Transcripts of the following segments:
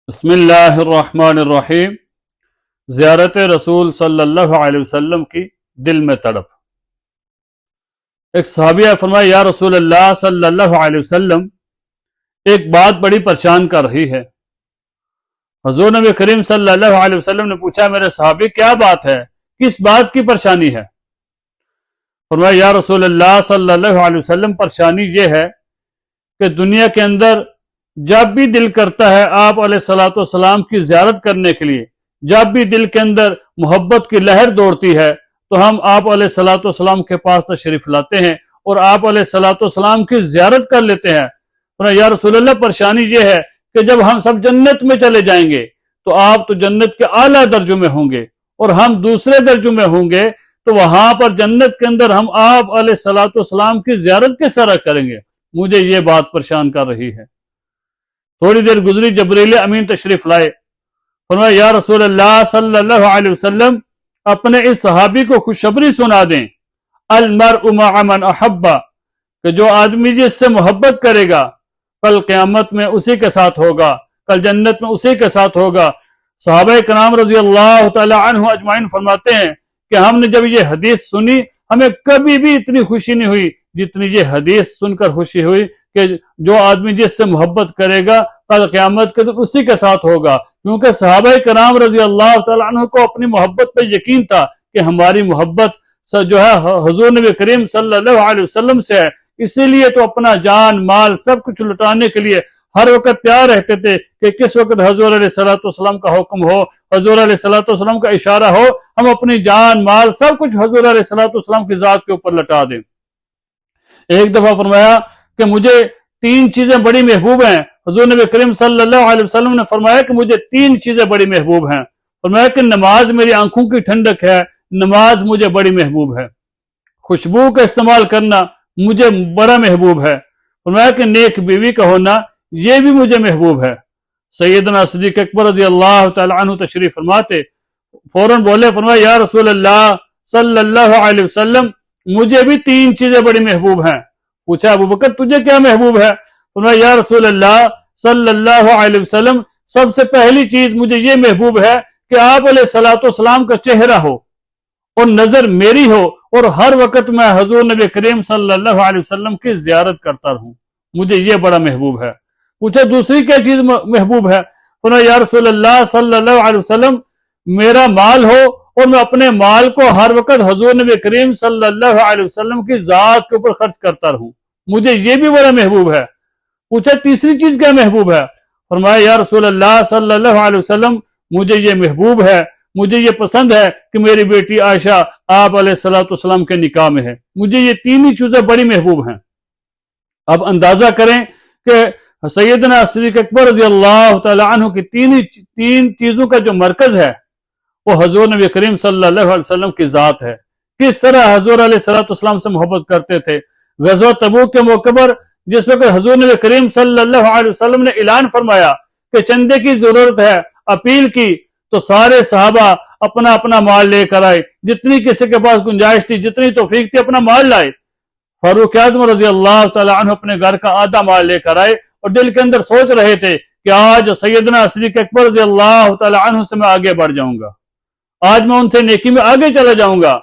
بسم اللہ الرحمن الرحیم۔ زیارت رسول صلی اللہ علیہ وسلم کی دل میں تڑپ۔ ایک صحابیہ فرمایا، یا رسول اللہ صلی اللہ علیہ وسلم، ایک بات بڑی پریشان کر رہی ہے۔ حضور نبی کریم صلی اللہ علیہ وسلم نے پوچھا، میرے صحابی کیا بات ہے، کس بات کی پریشانی ہے؟ فرمایا، یا رسول اللہ صلی اللہ علیہ وسلم، پریشانی یہ ہے کہ دنیا کے اندر جب بھی دل کرتا ہے آپ علیہ الصلوۃ والسلام کی زیارت کرنے کے لیے، جب بھی دل کے اندر محبت کی لہر دوڑتی ہے تو ہم آپ علیہ الصلوۃ والسلام کے پاس تشریف لاتے ہیں اور آپ علیہ الصلوۃ والسلام کی زیارت کر لیتے ہیں۔ یا رسول اللہ، پریشانی یہ ہے کہ جب ہم سب جنت میں چلے جائیں گے تو آپ تو جنت کے اعلیٰ درجوں میں ہوں گے اور ہم دوسرے درجوں میں ہوں گے، تو وہاں پر جنت کے اندر ہم آپ علیہ الصلوۃ والسلام کی زیارت کس طرح کریں گے؟ مجھے یہ بات پریشان کر رہی ہے۔ تھوڑی دیر گزری، جبریل امین تشریف لائے۔ فرمایا، یا رسول اللہ صلی اللہ علیہ وسلم، اپنے اس صحابی کو خوشخبری سنا دیں، المرء مع من احب، کہ جو آدمی جس سے محبت کرے گا کل قیامت میں اسی کے ساتھ ہوگا، کل جنت میں اسی کے ساتھ ہوگا۔ صحابہ کرام رضی اللہ تعالی عنہ اجمعین فرماتے ہیں کہ ہم نے جب یہ حدیث سنی، ہمیں کبھی بھی اتنی خوشی نہیں ہوئی جتنی یہ حدیث سن کر خوشی ہوئی کہ جو آدمی جس سے محبت کرے گا کل قیامت کے دن اسی کے ساتھ ہوگا، کیونکہ صحابہ کرام رضی اللہ تعالیٰ عنہ کو اپنی محبت پہ یقین تھا کہ ہماری محبت جو ہے حضور نبی کریم صلی اللہ علیہ وسلم سے ہے، اسی لیے تو اپنا جان مال سب کچھ لٹانے کے لیے ہر وقت تیار رہتے تھے کہ کس وقت حضور علیہ الصلوۃ والسلام کا حکم ہو، حضور علیہ الصلوۃ والسلام کا اشارہ ہو، ہم اپنی جان مال سب کچھ حضور علیہ الصلوۃ والسلام کی ذات کے اوپر لٹا دیں۔ ایک دفعہ فرمایا کہ مجھے تین چیزیں بڑی محبوب ہیں۔ حضور نبی کریم صلی اللہ علیہ وسلم نے فرمایا کہ مجھے تین چیزیں بڑی محبوب ہیں۔ فرمایا کہ نماز میری آنکھوں کی ٹھنڈک ہے، نماز مجھے بڑی محبوب ہے، خوشبو کا استعمال کرنا مجھے بڑا محبوب ہے، فرمایا کہ نیک بیوی کا ہونا یہ بھی مجھے محبوب ہے۔ سیدنا صدیق اکبر رضی اللہ تعالی عنہ تشریف فرماتے، فوراً بولے، فرمایا، یا رسول اللہ صلی اللہ علیہ وسلم، مجھے بھی تین چیزیں بڑی محبوب ہیں۔ پوچھا، ابو بکر تجھے کیا محبوب ہے؟ فرمایا، یا رسول اللہ صلی اللہ علیہ وسلم، سب سے پہلی چیز مجھے یہ محبوب ہے کہ آپ علیہ الصلوۃ والسلام کا چہرہ ہو اور نظر میری ہو اور ہر وقت میں حضور نبی کریم صلی اللہ علیہ وسلم کی زیارت کرتا رہوں، مجھے یہ بڑا محبوب ہے۔ پوچھا، دوسری کیا چیز محبوب ہے؟ فرمایا، یا رسول اللہ صلی اللہ علیہ وسلم، میرا مال ہو اور میں اپنے مال کو ہر وقت حضور نبی کریم صلی اللہ علیہ وسلم کی ذات کے اوپر خرچ کرتا رہوں، مجھے یہ بھی بڑا محبوب ہے۔ پوچھا، تیسری چیز کیا محبوب ہے؟ فرمایا، یا رسول اللہ صلی اللہ علیہ وسلم، مجھے یہ محبوب ہے، مجھے یہ پسند ہے کہ میری بیٹی عائشہ آپ علیہ الصلوۃ والسلام کے نکاح میں ہے، مجھے یہ تین ہی چیزیں بڑی محبوب ہیں۔ اب اندازہ کریں کہ سیدنا صدیق اکبر رضی اللہ تعالی عنہ کی تین چیزوں کا جو مرکز ہے وہ حضور نبی کریم صلی اللہ علیہ وسلم کی ذات ہے۔ کس طرح حضور علیہ الصلوۃ والسلام سے محبت کرتے تھے۔ غزوہ تبوک کے موقع پر جس وقت حضور نبی کریم صلی اللہ علیہ وسلم نے اعلان فرمایا کہ چندے کی ضرورت ہے، اپیل کی، تو سارے صحابہ اپنا اپنا مال لے کر آئے، جتنی کسی کے پاس گنجائش تھی، جتنی توفیق تھی، اپنا مال لائے۔ فاروق اعظم رضی اللہ تعالی عنہ اپنے گھر کا آدھا مال لے کر آئے اور دل کے اندر سوچ رہے تھے کہ آج سیدنا صدیق اکبر رضی اللہ تعالی عنہ سے میں آگے بڑھ جاؤں گا، آج میں ان سے نیکی میں آگے چلا جاؤں گا۔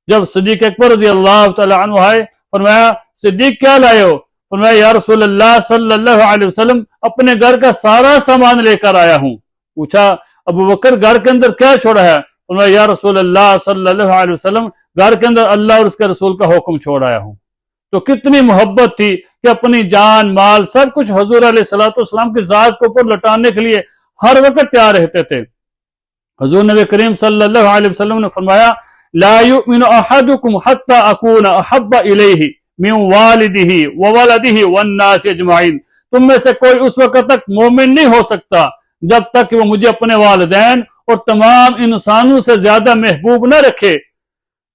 جب صدیق اکبر رضی اللہ تعالی عنہ آئے، فرمایا، صدیق کیا لائے ہو؟ فرمایا، یا رسول اللہ صلی اللہ علیہ وسلم، اپنے گھر کا سارا سامان لے کر آیا ہوں۔ پوچھا، ابو بکر گھر کے اندر کیا چھوڑا ہے؟ فرمایا، یا رسول اللہ صلی اللہ علیہ وسلم، گھر کے اندر اللہ اور اس کے رسول کا حکم چھوڑ آیا ہوں۔ تو کتنی محبت تھی کہ اپنی جان مال سب کچھ حضور علیہ الصلوۃ والسلام کی ذات کے اوپر لٹانے کے لیے ہر وقت تیار رہتے تھے۔ حضور نبی کریم صلی اللہ علیہ وسلم نے فرمایا، لا یؤمن احدکم حتی اکون احب الیہ من والدہ وولدہ والناس اجمعین، تم میں سے کوئی اس وقت تک مومن نہیں ہو سکتا جب تک کہ وہ مجھے اپنے والدین اور تمام انسانوں سے زیادہ محبوب نہ رکھے۔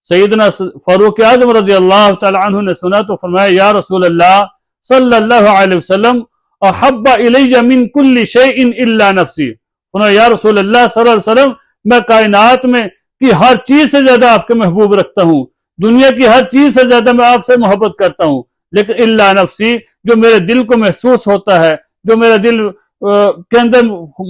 سیدنا فاروق اعظم رضی اللہ تعالی عنہ نے سنا تو فرمایا، یا رسول اللہ صلی اللہ علیہ وسلم، احب الی من کل شیء الا نفسی، فرمایا، یا رسول اللہ صلی اللہ علیہ وسلم، میں کائنات میں کی ہر چیز سے زیادہ آپ کے محبوب رکھتا ہوں، دنیا کی ہر چیز سے زیادہ میں آپ سے محبت کرتا ہوں، لیکن الا نفسی، جو میرے دل کو محسوس ہوتا ہے، جو میرا دل کے اندر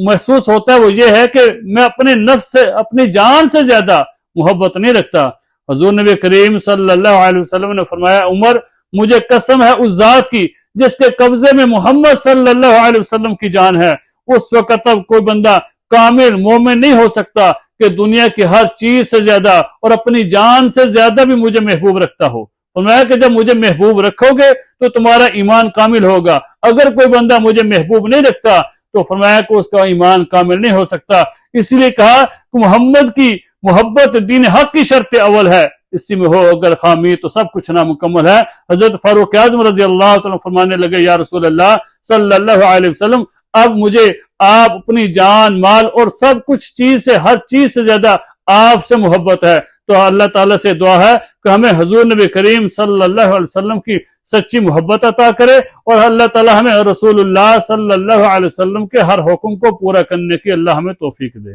محسوس ہوتا ہے وہ یہ ہے کہ میں اپنے نفس سے، اپنی جان سے زیادہ محبت نہیں رکھتا۔ حضور نبی کریم صلی اللہ علیہ وسلم نے فرمایا عمر مجھے قسم ہے اس ذات کی جس کے قبضے میں محمد صلی اللہ علیہ وسلم کی جان ہے، اس وقت تک کوئی بندہ کامل مومن نہیں ہو سکتا کہ دنیا کی ہر چیز سے زیادہ اور اپنی جان سے زیادہ بھی مجھے محبوب رکھتا ہو۔ فرمایا کہ جب مجھے محبوب رکھو گے تو تمہارا ایمان کامل ہوگا، اگر کوئی بندہ مجھے محبوب نہیں رکھتا تو فرمایا کہ اس کا ایمان کامل نہیں ہو سکتا۔ اسی لیے کہا کہ محمد کی محبت دین حق کی شرط اول ہے، اسی میں ہو اگر خامی تو سب کچھ نامکمل ہے۔ حضرت فاروق اعظم رضی اللہ تعالیٰ فرمانے لگے یا رسول اللہ صلی اللہ علیہ وسلم اب مجھے آپ اپنی جان مال اور سب کچھ چیز سے، ہر چیز سے زیادہ آپ سے محبت ہے۔ تو اللہ تعالیٰ سے دعا ہے کہ ہمیں حضور نبی کریم صلی اللہ علیہ وسلم کی سچی محبت عطا کرے، اور اللہ تعالیٰ ہمیں رسول اللہ صلی اللہ علیہ وسلم کے ہر حکم کو پورا کرنے کی اللہ ہمیں توفیق دے۔